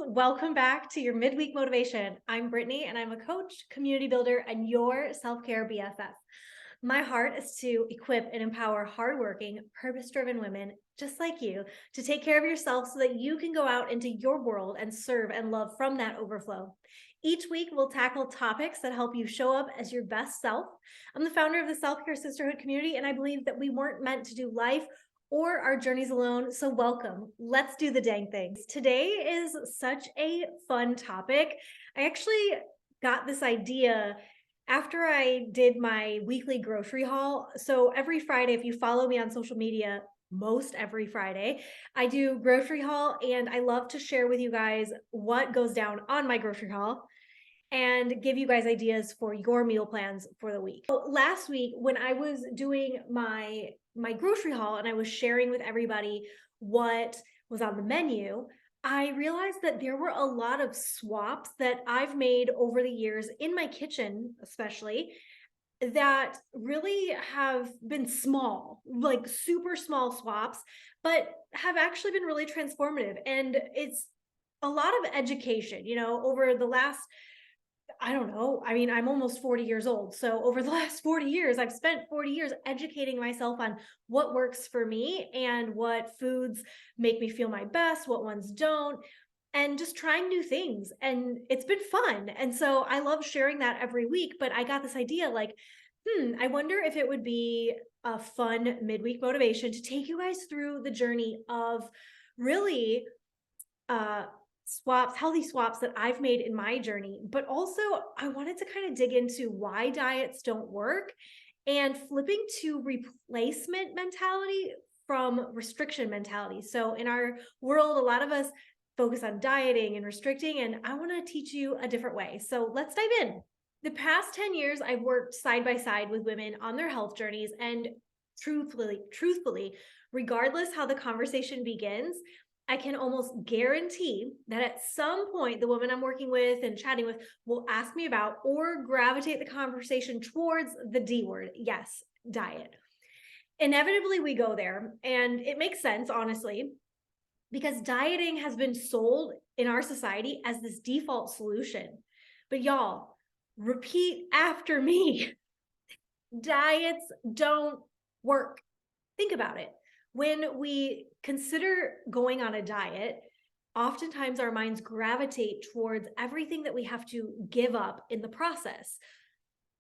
Welcome back to your midweek motivation. I'm Brittany and I'm a coach, community builder, and your self-care BFF. My heart is to equip and empower hardworking, purpose-driven women just like you to take care of yourself so that you can go out into your world and serve and love from that overflow. Each week, we'll tackle topics that help you show up as your best self. I'm the founder of the Self-Care Sisterhood community, and I believe that we weren't meant to do life or our journeys alone. So welcome. Let's do the dang things. Today is such a fun topic. I actually got this idea after I did my weekly grocery haul. So every Friday, if you follow me on social media, most every Friday, I do grocery haul, and I love to share with you guys what goes down on my grocery haul and give you guys ideas for your meal plans for the week. So last week, when I was doing my grocery haul and I was sharing with everybody what was on the menu, I realized that there were a lot of swaps that I've made over the years in my kitchen, especially, that really have been small, like super small swaps, but have actually been really transformative. And it's a lot of education, over the last, I don't know. I mean, I'm almost 40 years old. So over the last 40 years, I've spent 40 years educating myself on what works for me and what foods make me feel my best, what ones don't, and just trying new things. And it's been fun. And so I love sharing that every week. But I got this idea like, I wonder if it would be a fun midweek motivation to take you guys through the journey of really healthy swaps that I've made in my journey. But also I wanted to kind of dig into why diets don't work and flipping to replacement mentality from restriction mentality. So in our world, a lot of us focus on dieting and restricting, and I want to teach you a different way. So let's dive in. The past 10 years, I've worked side by side with women on their health journeys, and truthfully, regardless how the conversation begins, I can almost guarantee that at some point, the woman I'm working with and chatting with will ask me about or gravitate the conversation towards the D word. Yes, diet. Inevitably, we go there, and it makes sense, honestly, because dieting has been sold in our society as this default solution. But y'all, repeat after me. Diets don't work. Think about it. When we consider going on a diet, oftentimes our minds gravitate towards everything that we have to give up in the process.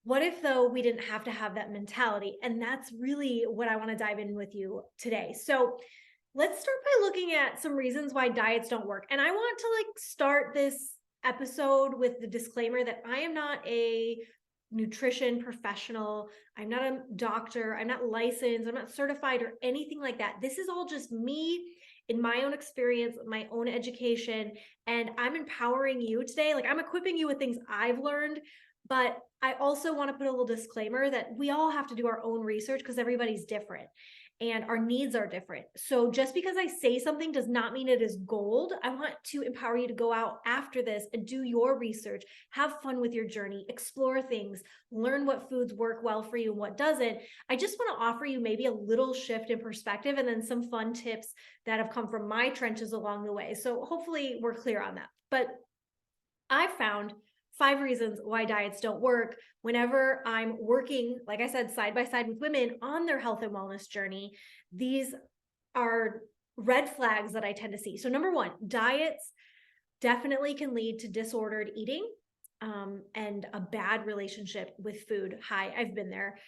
What if, though, we didn't have to have that mentality? And that's really what I want to dive in with you today. So let's start by looking at some reasons why diets don't work. And I want to start this episode with the disclaimer that I am not a nutrition professional. I'm not a doctor. I'm not licensed. I'm not certified or anything like that. This is all just me in my own experience, my own education, and I'm empowering you today. I'm equipping you with things I've learned, but I also want to put a little disclaimer that we all have to do our own research because everybody's different and our needs are different. So just because I say something does not mean it is gold. I want to empower you to go out after this and do your research, have fun with your journey, explore things, learn what foods work well for you and what doesn't. I just want to offer you maybe a little shift in perspective and then some fun tips that have come from my trenches along the way. So hopefully we're clear on that. But I've found 5 reasons why diets don't work whenever I'm working, like I said, side by side with women on their health and wellness journey. These are red flags that I tend to see. So number 1, diets definitely can lead to disordered eating and a bad relationship with food. Hi, I've been there.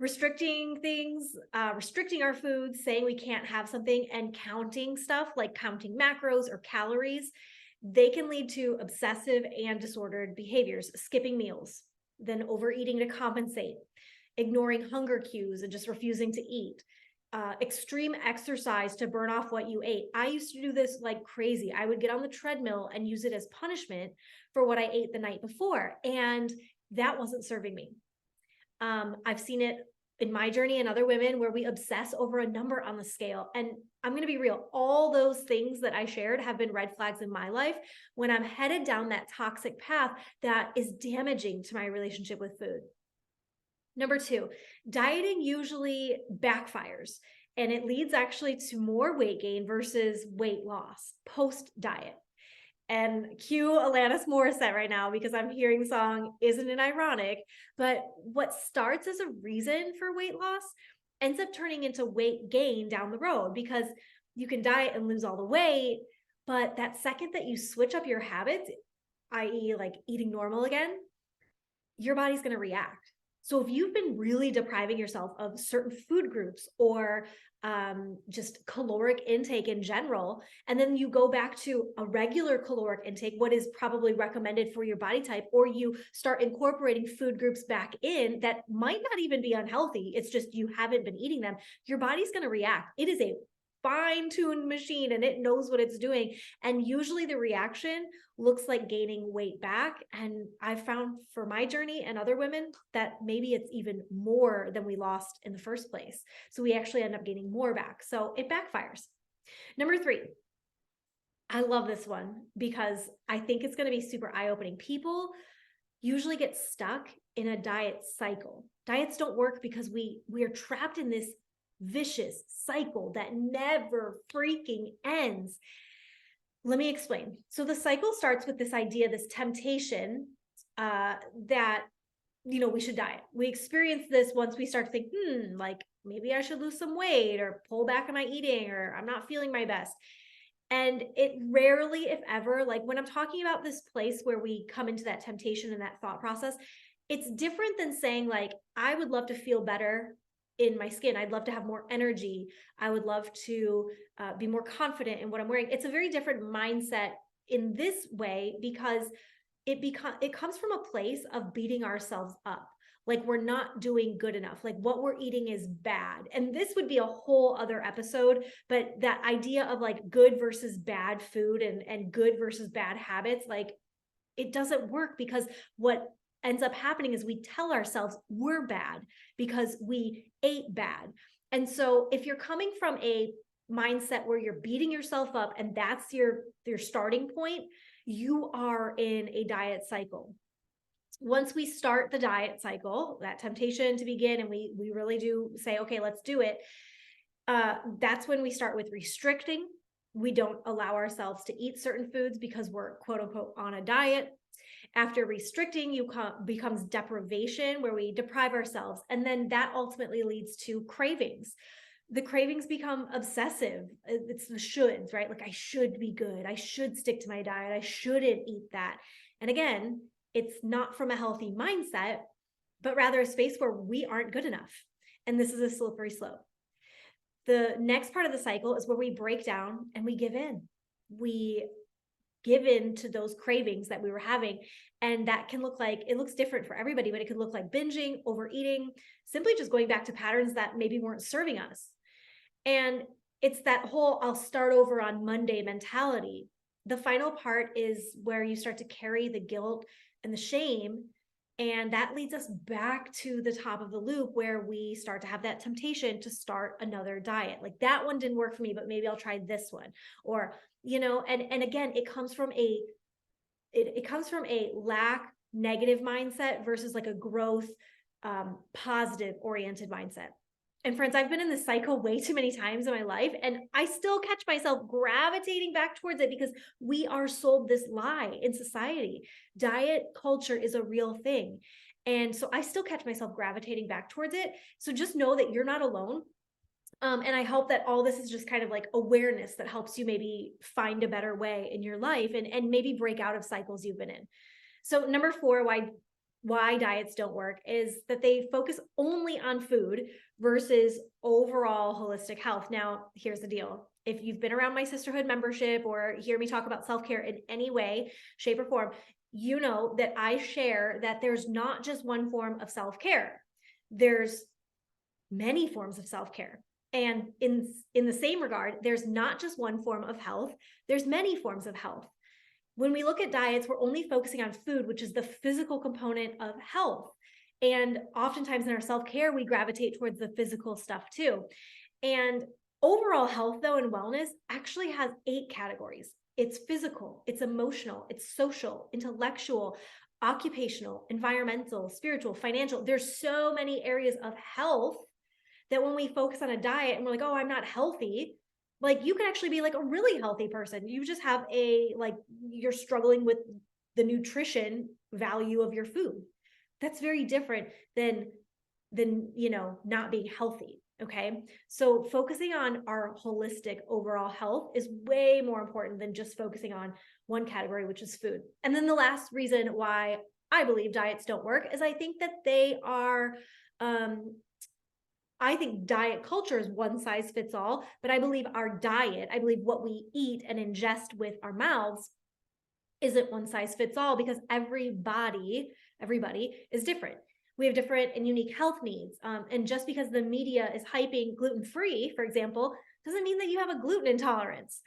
Restricting things, restricting our foods, saying we can't have something, and counting stuff like counting macros or calories. They can lead to obsessive and disordered behaviors, skipping meals, then overeating to compensate, ignoring hunger cues and just refusing to eat, extreme exercise to burn off what you ate. I used to do this like crazy. I would get on the treadmill and use it as punishment for what I ate the night before, and that wasn't serving me. I've seen it in my journey and other women where we obsess over a number on the scale. And I'm going to be real. All those things that I shared have been red flags in my life when I'm headed down that toxic path that is damaging to my relationship with food. Number 2, dieting usually backfires and it leads actually to more weight gain versus weight loss post-diet. And cue Alanis Morissette right now because I'm hearing the song, Isn't It Ironic? But what starts as a reason for weight loss ends up turning into weight gain down the road, because you can diet and lose all the weight, but that second that you switch up your habits, i.e., like eating normal again, your body's going to react. So if you've been really depriving yourself of certain food groups or just caloric intake in general, and then you go back to a regular caloric intake, what is probably recommended for your body type, or you start incorporating food groups back in that might not even be unhealthy, it's just you haven't been eating them, your body's going to react. It is a fine-tuned machine and it knows what it's doing. And usually the reaction looks like gaining weight back. And I've found for my journey and other women that maybe it's even more than we lost in the first place. So we actually end up gaining more back. So it backfires. Number 3, I love this one because I think it's going to be super eye-opening. People usually get stuck in a diet cycle. Diets don't work because we are trapped in this vicious cycle that never freaking ends. Let me explain. So the cycle starts with this idea, this temptation that, we should diet. We experience this once we start to think, like maybe I should lose some weight or pull back on my eating, or I'm not feeling my best. And it rarely, if ever, like when I'm talking about this place where we come into that temptation and that thought process, it's different than saying like, I would love to feel better in my skin. I'd love to have more energy. I would love to be more confident in what I'm wearing. It's a very different mindset in this way because it comes from a place of beating ourselves up. Like we're not doing good enough. Like what we're eating is bad. And this would be a whole other episode, but that idea of like good versus bad food and good versus bad habits, like it doesn't work, because what ends up happening is we tell ourselves we're bad because we ate bad. And so if you're coming from a mindset where you're beating yourself up and that's your starting point, you are in a diet cycle. Once we start the diet cycle, that temptation to begin, and we really do say, okay, let's do it. That's when we start with restricting. We don't allow ourselves to eat certain foods because we're quote unquote on a diet. After restricting, becomes deprivation, where we deprive ourselves. And then that ultimately leads to cravings. The cravings become obsessive. It's the shoulds, right? Like I should be good. I should stick to my diet. I shouldn't eat that. And again, it's not from a healthy mindset, but rather a space where we aren't good enough. And this is a slippery slope. The next part of the cycle is where we break down and we give in. We give in to those cravings that we were having. And that can look like, it looks different for everybody, but it could look like binging, overeating, simply just going back to patterns that maybe weren't serving us. And it's that whole I'll start over on Monday mentality. The final part is where you start to carry the guilt and the shame. And that leads us back to the top of the loop where we start to have that temptation to start another diet. Like that one didn't work for me, but maybe I'll try this one. Or, and again, it comes from a lack negative mindset versus like a growth, positive oriented mindset. And friends, I've been in this cycle way too many times in my life, and I still catch myself gravitating back towards it because we are sold this lie in society. Diet culture is a real thing. And so I still catch myself gravitating back towards it. So just know that you're not alone. And I hope that all this is just kind of like awareness that helps you maybe find a better way in your life and maybe break out of cycles you've been in. So number 4, why diets don't work is that they focus only on food versus overall holistic health. Now, here's the deal. If you've been around my sisterhood membership or hear me talk about self-care in any way, shape, or form, you know that I share that there's not just one form of self-care. There's many forms of self-care. And in the same regard, there's not just one form of health, there's many forms of health. When we look at diets, we're only focusing on food, which is the physical component of health. And oftentimes in our self-care, we gravitate towards the physical stuff too. And overall health, though, and wellness actually has 8 categories. It's physical, it's emotional, it's social, intellectual, occupational, environmental, spiritual, financial. There's so many areas of health that when we focus on a diet and we're like, oh, I'm not healthy, Like you can actually be like a really healthy person. You just have like you're struggling with the nutrition value of your food. That's very different than not being healthy. Okay. So focusing on our holistic overall health is way more important than just focusing on one category, which is food. And then the last reason why I believe diets don't work is I think that they are, I think diet culture is one size fits all, but I believe our diet, I believe what we eat and ingest with our mouths isn't one size fits all because everybody is different. We have different and unique health needs. And just because the media is hyping gluten-free, for example, doesn't mean that you have a gluten intolerance.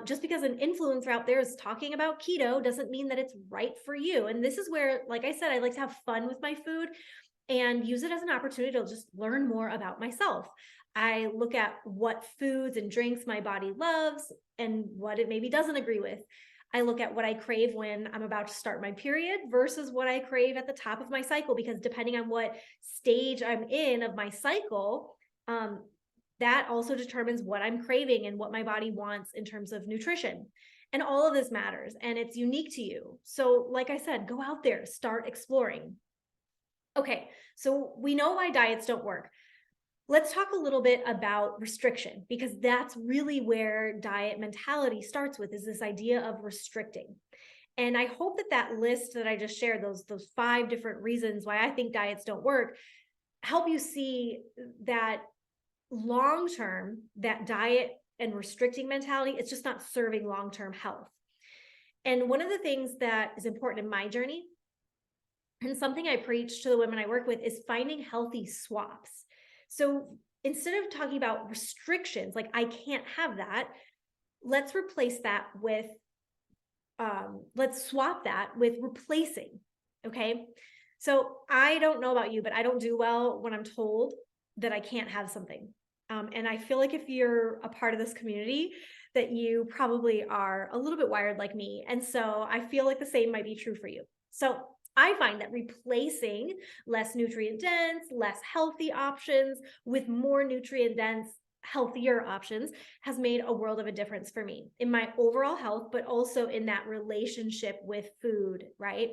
Just because an influencer out there is talking about keto doesn't mean that it's right for you. And this is where, like I said, I like to have fun with my food and use it as an opportunity to just learn more about myself. I look at what foods and drinks my body loves and what it maybe doesn't agree with. I look at what I crave when I'm about to start my period versus what I crave at the top of my cycle, because depending on what stage I'm in of my cycle, that also determines what I'm craving and what my body wants in terms of nutrition. And all of this matters and it's unique to you. So like I said, go out there, start exploring. Okay, so we know why diets don't work. Let's talk a little bit about restriction, because that's really where diet mentality starts with, is this idea of restricting. And I hope that that list that I just shared, those 5 different reasons why I think diets don't work, help you see that long-term, that diet and restricting mentality, it's just not serving long-term health. And one of the things that is important in my journey, and something I preach to the women I work with, is finding healthy swaps. So instead of talking about restrictions, like I can't have that, let's replace that with, let's swap that with replacing. Okay. So I don't know about you, but I don't do well when I'm told that I can't have something. And I feel like if you're a part of this community, that you probably are a little bit wired like me. And so I feel like the same might be true for you. So I find that replacing less nutrient dense, less healthy options with more nutrient dense, healthier options has made a world of a difference for me in my overall health, but also in that relationship with food, right?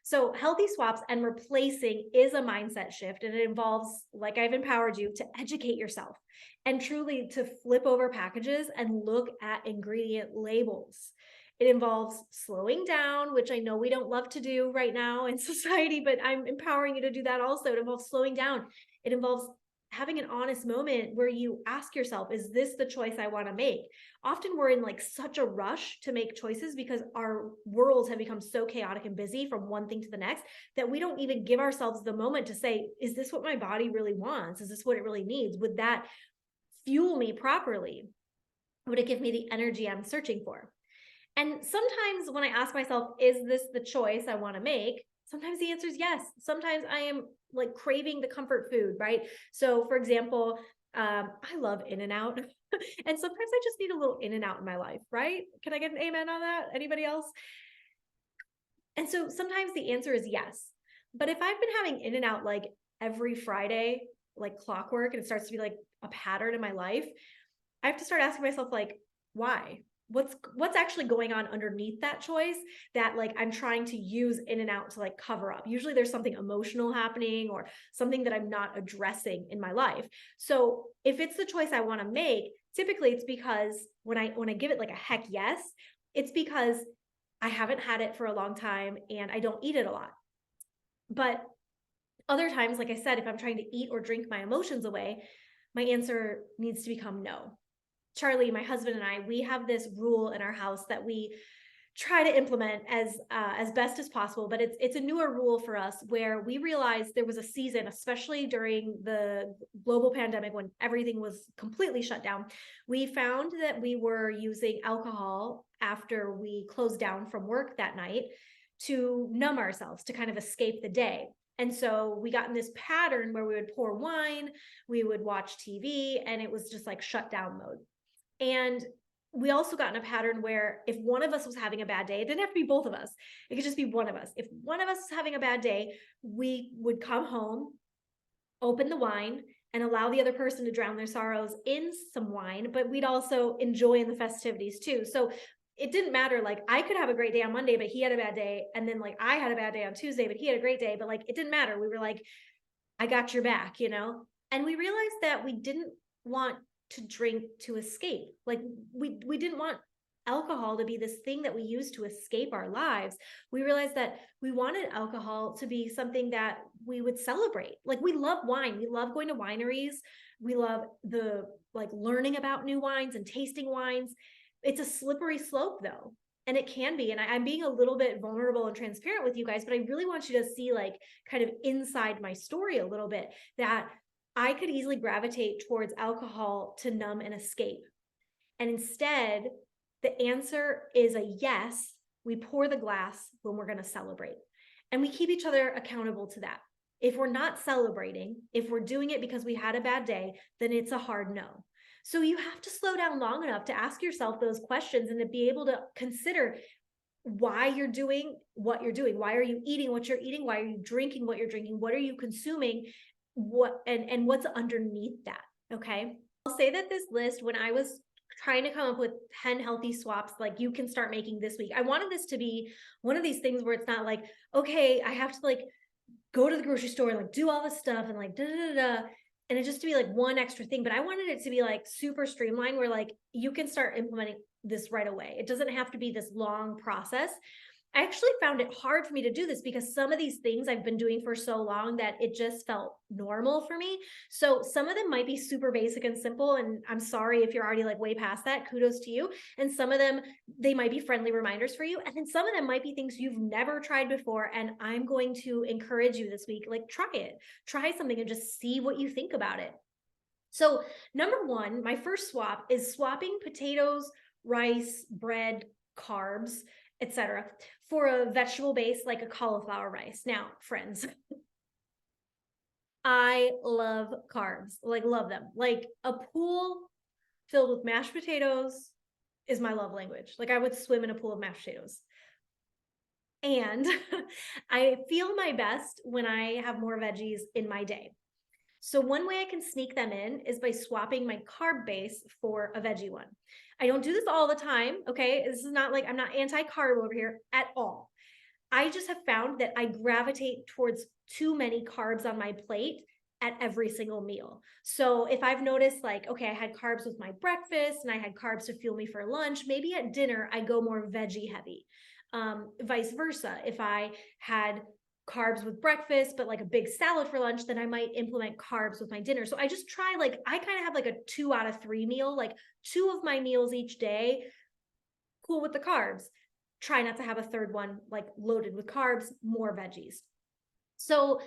So healthy swaps and replacing is a mindset shift, and it involves, like I've empowered you, to educate yourself and truly to flip over packages and look at ingredient labels. It involves slowing down, which I know we don't love to do right now in society, but I'm empowering you to do that also. It involves slowing down. It involves having an honest moment where you ask yourself, is this the choice I want to make? Often we're in like such a rush to make choices because our worlds have become so chaotic and busy from one thing to the next that we don't even give ourselves the moment to say, is this what my body really wants? Is this what it really needs? Would that fuel me properly? Would it give me the energy I'm searching for? And sometimes when I ask myself, is this the choice I want to make? Sometimes the answer is yes. Sometimes I am like craving the comfort food, right? So for example, I love In-N-Out. And sometimes I just need a little In-N-Out in my life, right? Can I get an amen on that? Anybody else? And so sometimes the answer is yes. But if I've been having In-N-Out like every Friday, like clockwork, and it starts to be like a pattern in my life, I have to start asking myself, like, why? What's actually going on underneath that choice that like I'm trying to use In-N-Out to like cover up? Usually there's something emotional happening or something that I'm not addressing in my life. So if it's the choice I want to make, typically it's because when I give it like a heck yes, it's because I haven't had it for a long time and I don't eat it a lot. But other times, like I said, if I'm trying to eat or drink my emotions away, my answer needs to become no. Charlie, my husband, and I, we have this rule in our house that we try to implement as best as possible, but it's a newer rule for us, where we realized there was a season, especially during the global pandemic when everything was completely shut down. We found that we were using alcohol after we closed down from work that night to numb ourselves, to kind of escape the day. And so we got in this pattern where we would pour wine, we would watch TV, and it was just like shut down mode. And we also got in a pattern where if one of us was having a bad day, it didn't have to be both of us. It could just be one of us. If one of us is having a bad day, we would come home, open the wine, and allow the other person to drown their sorrows in some wine, but we'd also enjoy in the festivities too. So it didn't matter. Like I could have a great day on Monday, but he had a bad day. And then like I had a bad day on Tuesday, but he had a great day. But like it didn't matter. We were like, I got your back, you know? And we realized that we didn't want to drink to escape. Like we didn't want alcohol to be this thing that we use to escape our lives. We realized that we wanted alcohol to be something that we would celebrate. Like we love wine. We love going to wineries. We love the like learning about new wines and tasting wines. It's a slippery slope though. And it can be. And I'm being a little bit vulnerable and transparent with you guys, but I really want you to see like kind of inside my story a little bit, that I could easily gravitate towards alcohol to numb and escape. And instead, the answer is a yes. We pour the glass when we're going to celebrate. And we keep each other accountable to that. If we're not celebrating, if we're doing it because we had a bad day, then it's a hard no. So you have to slow down long enough to ask yourself those questions and to be able to consider why you're doing what you're doing. Why are you eating what you're eating? Why are you drinking what you're drinking? What are you consuming? What and what's underneath that? Okay. I'll say that this list, when I was trying to come up with 10 healthy swaps like you can start making this week, I wanted this to be one of these things where it's not like, okay, I have to like go to the grocery store and like do all this stuff and like da da da, and it just to be like one extra thing. But I wanted it to be like super streamlined where like you can start implementing this right away. It doesn't have to be this long process. I actually found it hard for me to do this because some of these things I've been doing for so long that it just felt normal for me. So some of them might be super basic and simple, and I'm sorry if you're already like way past that, kudos to you. And some of them, they might be friendly reminders for you. And then some of them might be things you've never tried before. And I'm going to encourage you this week, like try it, try something and just see what you think about it. So number one, my first swap is swapping potatoes, rice, bread, carbs, etc., for a vegetable base like a cauliflower rice. Now, friends, I love carbs, like love them. Like a pool filled with mashed potatoes is my love language. Like I would swim in a pool of mashed potatoes. And I feel my best when I have more veggies in my day. So one way I can sneak them in is by swapping my carb base for a veggie one. I don't do this all the time, okay? This is not like, I'm not anti-carb over here at all. I just have found that I gravitate towards too many carbs on my plate at every single meal. So if I've noticed like, okay, I had carbs with my breakfast and I had carbs to fuel me for lunch, maybe at dinner, I go more veggie heavy. Vice versa. If I had carbs with breakfast, but like a big salad for lunch, then I might implement carbs with my dinner. So I just try, like, I kind of have like a 2 out of 3 meal, like 2 of my meals each day, cool with the carbs. Try not to have a third one like loaded with carbs, more veggies. So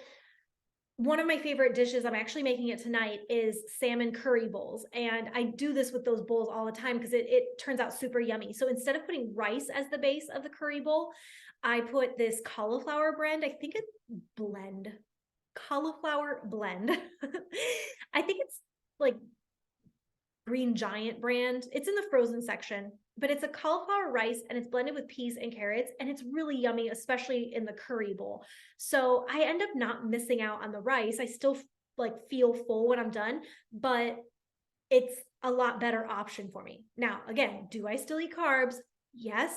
one of my favorite dishes, I'm actually making it tonight, is salmon curry bowls. And I do this with those bowls all the time because it turns out super yummy. So instead of putting rice as the base of the curry bowl, I put this cauliflower blend. I think it's cauliflower blend. I think it's like Green Giant brand. It's in the frozen section, but it's a cauliflower rice and it's blended with peas and carrots, and it's really yummy, especially in the curry bowl. So I end up not missing out on the rice. I still like feel full when I'm done, but it's a lot better option for me. Now, again, do I still eat carbs? Yes,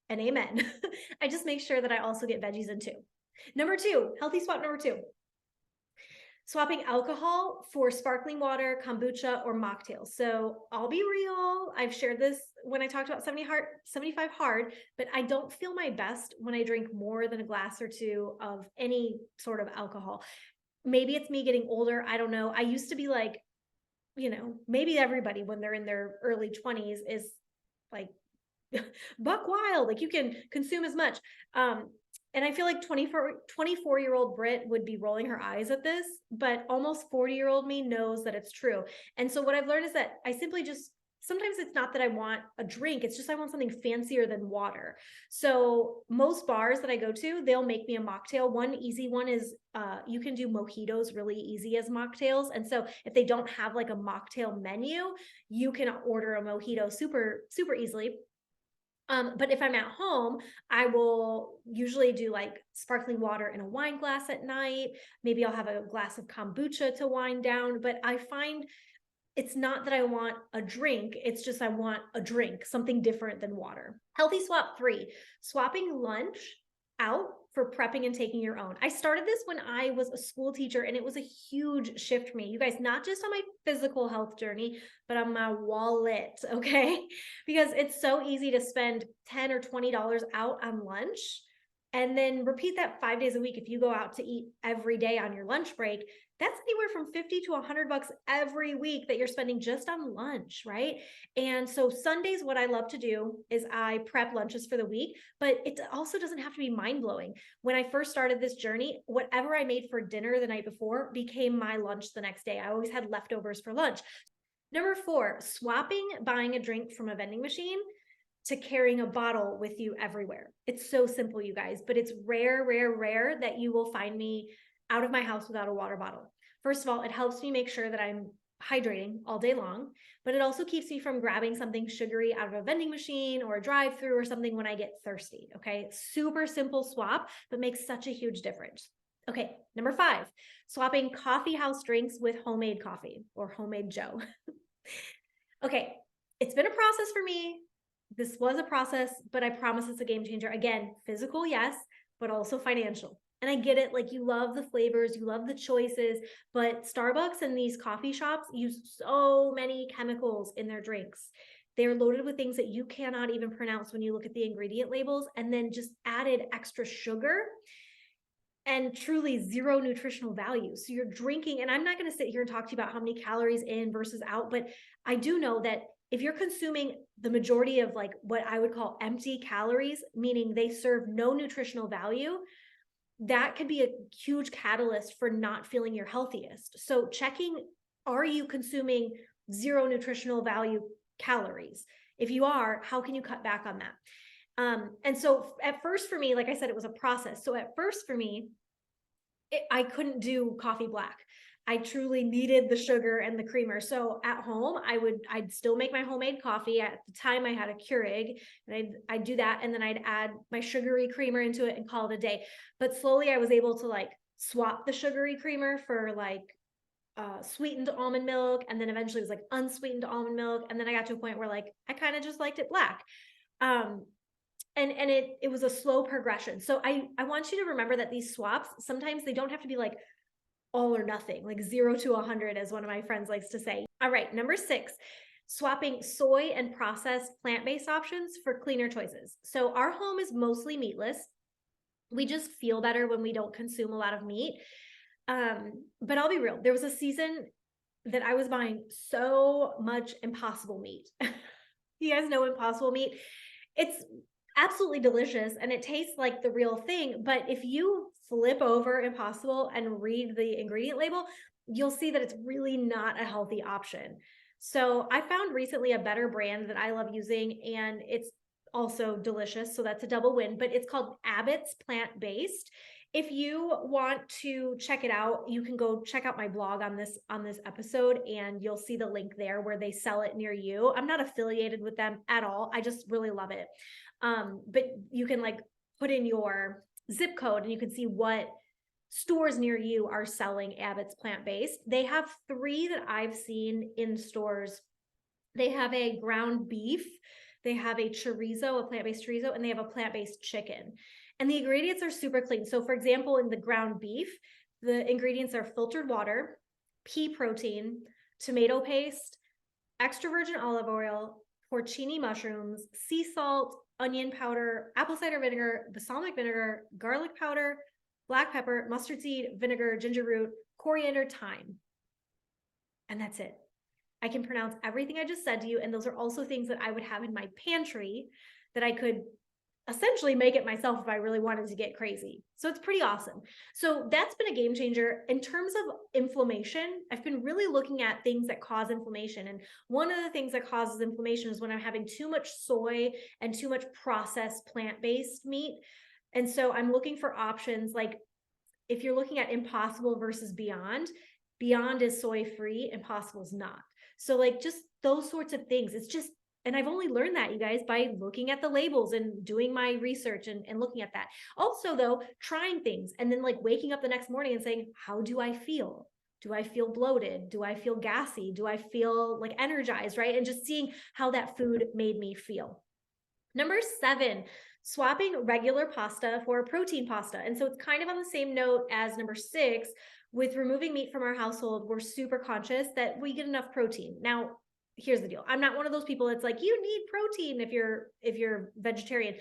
and amen. I just make sure that I also get veggies in too. Number 2, healthy swap number 2. Swapping alcohol for sparkling water, kombucha, or mocktails. So I'll be real. I've shared this when I talked about 75 hard, but I don't feel my best when I drink more than a glass or 2 of any sort of alcohol. Maybe it's me getting older. I don't know. I used to be like, you know, maybe everybody when they're in their early 20s is like buck wild. Like you can consume as much. And I feel like 24-year-old Brit would be rolling her eyes at this, but almost 40-year-old me knows that it's true. And so what I've learned is that I simply just, sometimes it's not that I want a drink, it's just I want something fancier than water. So most bars that I go to, they'll make me a mocktail. One easy one is you can do mojitos really easy as mocktails. And so if they don't have like a mocktail menu, you can order a mojito super, super easily. But if I'm at home, I will usually do like sparkling water in a wine glass at night. Maybe I'll have a glass of kombucha to wind down. But I find it's not that I want a drink, it's just I want a drink, something different than water. Healthy swap 3, swapping lunch out for prepping and taking your own. I started this when I was a school teacher, and it was a huge shift for me. You guys, not just on my physical health journey, but on my wallet, okay? Because it's so easy to spend $10 or $20 out on lunch and then repeat that 5 days a week. If you go out to eat every day on your lunch break, that's anywhere from 50 to $100 every week that you're spending just on lunch, right? And so Sundays, what I love to do is I prep lunches for the week, but it also doesn't have to be mind blowing. When I first started this journey, whatever I made for dinner the night before became my lunch the next day. I always had leftovers for lunch. Number 4, swapping buying a drink from a vending machine to carrying a bottle with you everywhere. It's so simple, you guys, but it's rare, rare, rare that you will find me out of my house without a water bottle. First of all, it helps me make sure that I'm hydrating all day long, but it also keeps me from grabbing something sugary out of a vending machine or a drive-through or something when I get thirsty, okay? Super simple swap, but makes such a huge difference. Okay, number 5, swapping coffee house drinks with homemade coffee or homemade Joe. Okay, it's been a process for me. This was a process, but I promise it's a game changer. Again, physical, yes, but also financial. And I get it, like you love the flavors, you love the choices, but Starbucks and these coffee shops use so many chemicals in their drinks. They're loaded with things that you cannot even pronounce when you look at the ingredient labels, and then just added extra sugar and truly zero nutritional value. So you're drinking, and I'm not going to sit here and talk to you about how many calories in versus out, but I do know that if you're consuming the majority of like what I would call empty calories, meaning they serve no nutritional value, that could be a huge catalyst for not feeling your healthiest. So checking, are you consuming zero nutritional value calories? If you are, how can you cut back on that? And so at first for me, like I said, it was a process. So at first for me, I couldn't do coffee black. I truly needed the sugar and the creamer. So at home, I'd still make my homemade coffee. At the time I had a Keurig, and I'd do that. And then I'd add my sugary creamer into it and call it a day. But slowly I was able to like swap the sugary creamer for like sweetened almond milk. And then eventually it was like unsweetened almond milk. And then I got to a point where like, I kind of just liked it black. And it was a slow progression. So I want you to remember that these swaps, sometimes they don't have to be like all or nothing, like 0 to 100, as one of my friends likes to say. All right, number 6, swapping soy and processed plant-based options for cleaner choices. So our home is mostly meatless. We just feel better when we don't consume a lot of meat. But I'll be real, there was a season that I was buying so much Impossible meat. You guys know Impossible meat? It's absolutely delicious and it tastes like the real thing. But if you flip over Impossible and read the ingredient label, you'll see that it's really not a healthy option. So I found recently a better brand that I love using, and it's also delicious. So that's a double win, but it's called Abbott's Plant Based. If you want to check it out, you can go check out my blog on this episode, and you'll see the link there where they sell it near you. I'm not affiliated with them at all. I just really love it. But you can like put in your zip code and you can see what stores near you are selling Abbott's plant-based. They have 3 that I've seen in stores. They have a ground beef, they have a chorizo, a plant-based chorizo, and they have a plant-based chicken. And the ingredients are super clean. So for example, in the ground beef, the ingredients are filtered water, pea protein, tomato paste, extra virgin olive oil, porcini mushrooms, sea salt, onion powder, apple cider vinegar, balsamic vinegar, garlic powder, black pepper, mustard seed, vinegar, ginger root, coriander, thyme. And that's it. I can pronounce everything I just said to you. And those are also things that I would have in my pantry that I could essentially make it myself if I really wanted to get crazy. So it's pretty awesome. So that's been a game changer. In terms of inflammation, I've been really looking at things that cause inflammation. And one of the things that causes inflammation is when I'm having too much soy and too much processed plant-based meat. And so I'm looking for options like, if you're looking at Impossible versus Beyond, Beyond is soy-free, Impossible is not. So like just those sorts of things. It's just And I've only learned that, you guys, by looking at the labels and doing my research and looking at that. Also, though, trying things and then like waking up the next morning and saying, how do I feel? Do I feel bloated? Do I feel gassy? Do I feel like energized, right? And just seeing how that food made me feel. Number 7, swapping regular pasta for protein pasta. And so it's kind of on the same note as number 6. With removing meat from our household, we're super conscious that we get enough protein. Now, here's the deal. I'm not one of those people that's like, you need protein if you're vegetarian,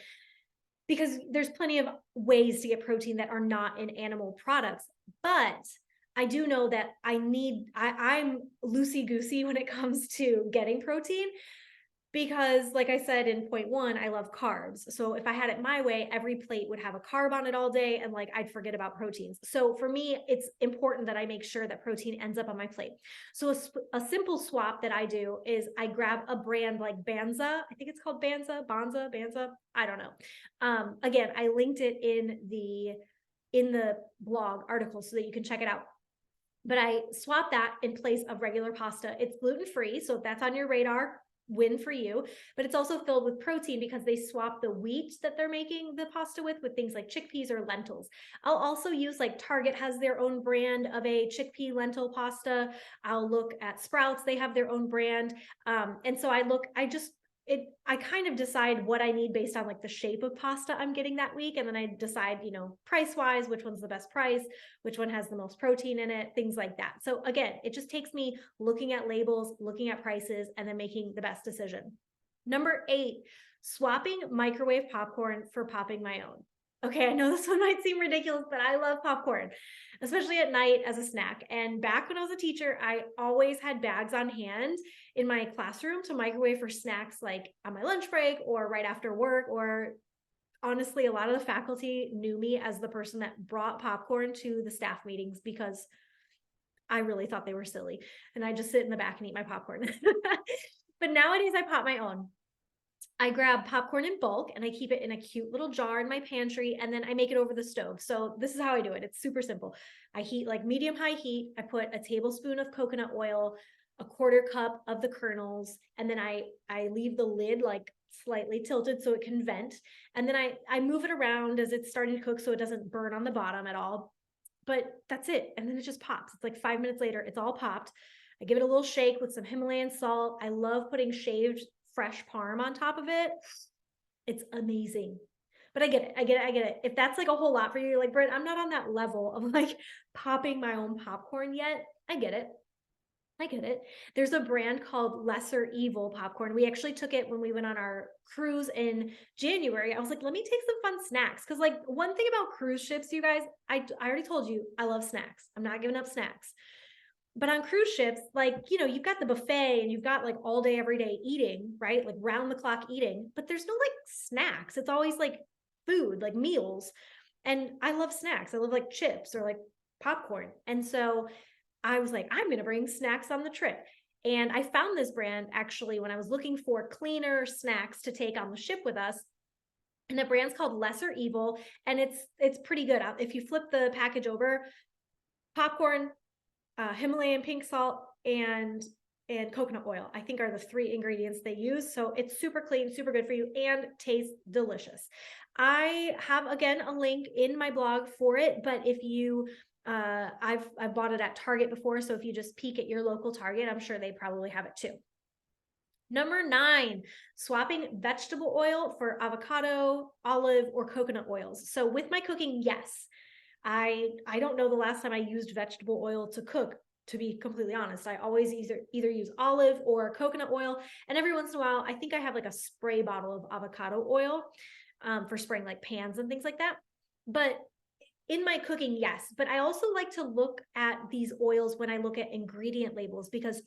because there's plenty of ways to get protein that are not in animal products. But I do know that I'm loosey-goosey when it comes to getting protein, because like I said in point 1, I love carbs. So if I had it my way, every plate would have a carb on it all day, and like I'd forget about proteins. So for me, it's important that I make sure that protein ends up on my plate. So a simple swap that I do is I grab a brand like Banza. I think it's called Banza. I don't know. Again, I linked it in the blog article so that you can check it out. But I swap that in place of regular pasta. It's gluten-free, so if that's on your radar, win for you. But it's also filled with protein because they swap the wheat that they're making the pasta with things like chickpeas or lentils. I'll also use, like, Target has their own brand of a chickpea lentil pasta. I'll look at Sprouts, they have their own brand. And so I kind of decide what I need based on like the shape of pasta I'm getting that week. And then I decide, price wise, which one's the best price, which one has the most protein in it, things like that. So again, it just takes me looking at labels, looking at prices, and then making the best decision. Number 8, swapping microwave popcorn for popping my own. Okay, I know this one might seem ridiculous, but I love popcorn, especially at night as a snack. And back when I was a teacher, I always had bags on hand in my classroom to microwave for snacks, like on my lunch break or right after work. Or honestly, a lot of the faculty knew me as the person that brought popcorn to the staff meetings because I really thought they were silly. And I just sit in the back and eat my popcorn. But nowadays I pop my own. I grab popcorn in bulk and I keep it in a cute little jar in my pantry, and then I make it over the stove. So this is how I do it. It's super simple. I heat like medium-high heat. I put a tablespoon of coconut oil, a 1/4 cup of the kernels, and then I leave the lid like slightly tilted so it can vent. And then I move it around as it's starting to cook so it doesn't burn on the bottom at all. But that's it. And then it just pops. It's like 5 minutes later, it's all popped. I give it a little shake with some Himalayan salt. I love putting shaved fresh parm on top of it. It's amazing. But I get it. If that's like a whole lot for you, you're like, Britt, I'm not on that level of like popping my own popcorn yet. I get it. There's a brand called Lesser Evil popcorn. We actually took it when we went on our cruise in January. I was like, let me take some fun snacks. Cause like one thing about cruise ships, you guys, I already told you, I love snacks. I'm not giving up snacks. But on cruise ships, like, you've got the buffet and you've got like all day, every day eating, right? Like round the clock eating, but there's no like snacks. It's always like food, like meals. And I love snacks. I love like chips or like popcorn. And so I was like, I'm going to bring snacks on the trip. And I found this brand actually when I was looking for cleaner snacks to take on the ship with us. And the brand's called Lesser Evil. And it's pretty good. If you flip the package over, popcorn, Himalayan pink salt, and coconut oil, I think, are the 3 ingredients they use. So it's super clean, super good for you, and tastes delicious. I have, again, a link in my blog for it, but if you I've bought it at Target before, so if you just peek at your local Target, I'm sure they probably have it too. Number 9, swapping vegetable oil for avocado, olive, or coconut oils. So with my cooking, yes, I don't know the last time I used vegetable oil to cook, to be completely honest. I always either use olive or coconut oil. And every once in a while, I think I have like a spray bottle of avocado oil for spraying like pans and things like that. But in my cooking, yes. But I also like to look at these oils when I look at ingredient labels, because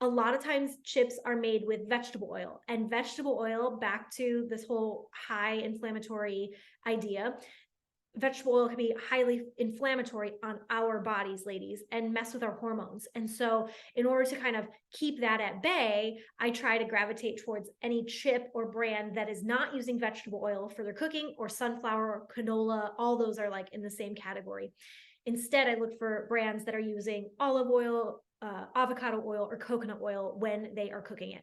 a lot of times chips are made with vegetable oil, and vegetable oil, back to this whole high inflammatory idea, vegetable oil can be highly inflammatory on our bodies, ladies, and mess with our hormones. And so in order to kind of keep that at bay, I try to gravitate towards any chip or brand that is not using vegetable oil for their cooking, or sunflower or canola. All those are like in the same category. Instead, I look for brands that are using olive oil, avocado oil, or coconut oil when they are cooking it.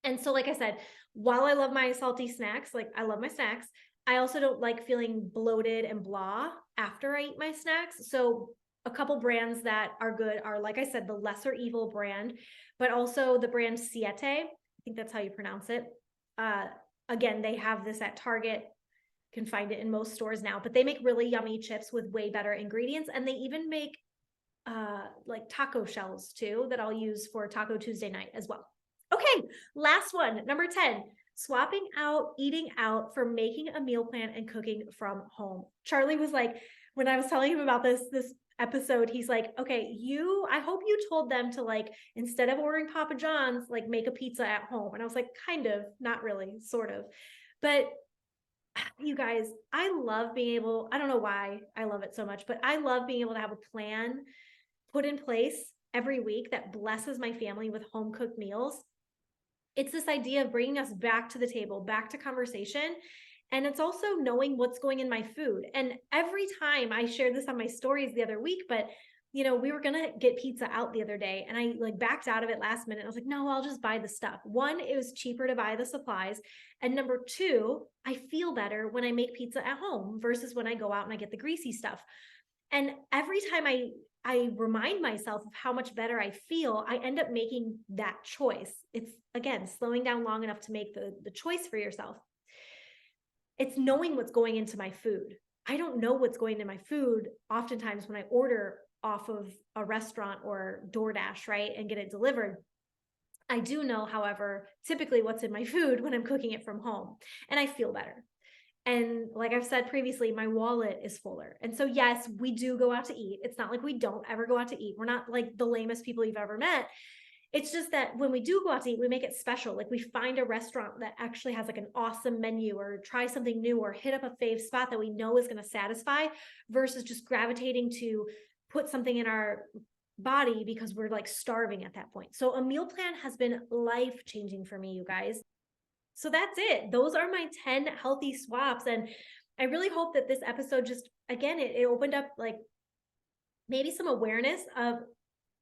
And so, like I said, while I love my salty snacks, like I love my snacks, I also don't like feeling bloated and blah after I eat my snacks. So, a couple brands that are good are, like I said, the Lesser Evil brand, but also the brand Siete. I think that's how you pronounce it. Uh, Again, they have this at Target. You can find it in most stores now, but they make really yummy chips with way better ingredients. And they even make like taco shells too that I'll use for Taco Tuesday night as well. Okay, last one, number 10, swapping out eating out for making a meal plan and cooking from home. Charlie was like, when I was telling him about this episode, he's like, okay, I hope you told them to, like, instead of ordering Papa John's, like make a pizza at home. And I was like, kind of, not really, sort of. But you guys, I love being able, I don't know why I love it so much, but I love being able to have a plan put in place every week that blesses my family with home cooked meals. It's this idea of bringing us back to the table, back to conversation. And it's also knowing what's going in my food. And every time I shared this on my stories the other week, but we were going to get pizza out the other day and I like backed out of it last minute. I was like, no, I'll just buy the stuff. One, it was cheaper to buy the supplies. And number two, I feel better when I make pizza at home versus when I go out and I get the greasy stuff. And every time I remind myself of how much better I feel, I end up making that choice. It's, again, slowing down long enough to make the choice for yourself. It's knowing what's going into my food. I don't know what's going into my food oftentimes when I order off of a restaurant or DoorDash, right, and get it delivered. I do know, however, typically what's in my food when I'm cooking it from home, and I feel better. And like I've said previously, my wallet is fuller. And so, yes, we do go out to eat. It's not like we don't ever go out to eat. We're not like the lamest people you've ever met. It's just that when we do go out to eat, we make it special. Like we find a restaurant that actually has like an awesome menu, or try something new, or hit up a fave spot that we know is going to satisfy, versus just gravitating to put something in our body because we're like starving at that point. So a meal plan has been life-changing for me, you guys. So that's it. Those are my 10 healthy swaps. And I really hope that this episode just, again, it opened up like maybe some awareness of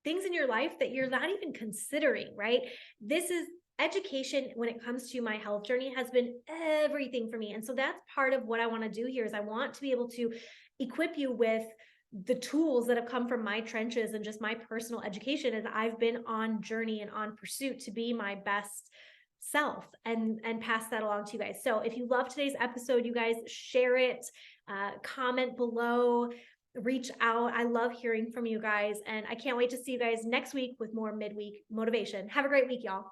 things in your life that you're not even considering, right? This is education when it comes to my health journey has been everything for me. And so that's part of what I want to do here is I want to be able to equip you with the tools that have come from my trenches and just my personal education as I've been on journey and on pursuit to be my best self and pass that along to you guys. So if you love today's episode, you guys share it, comment below, reach out. I love hearing from you guys, and I can't wait to see you guys next week with more midweek motivation. Have a great week, y'all.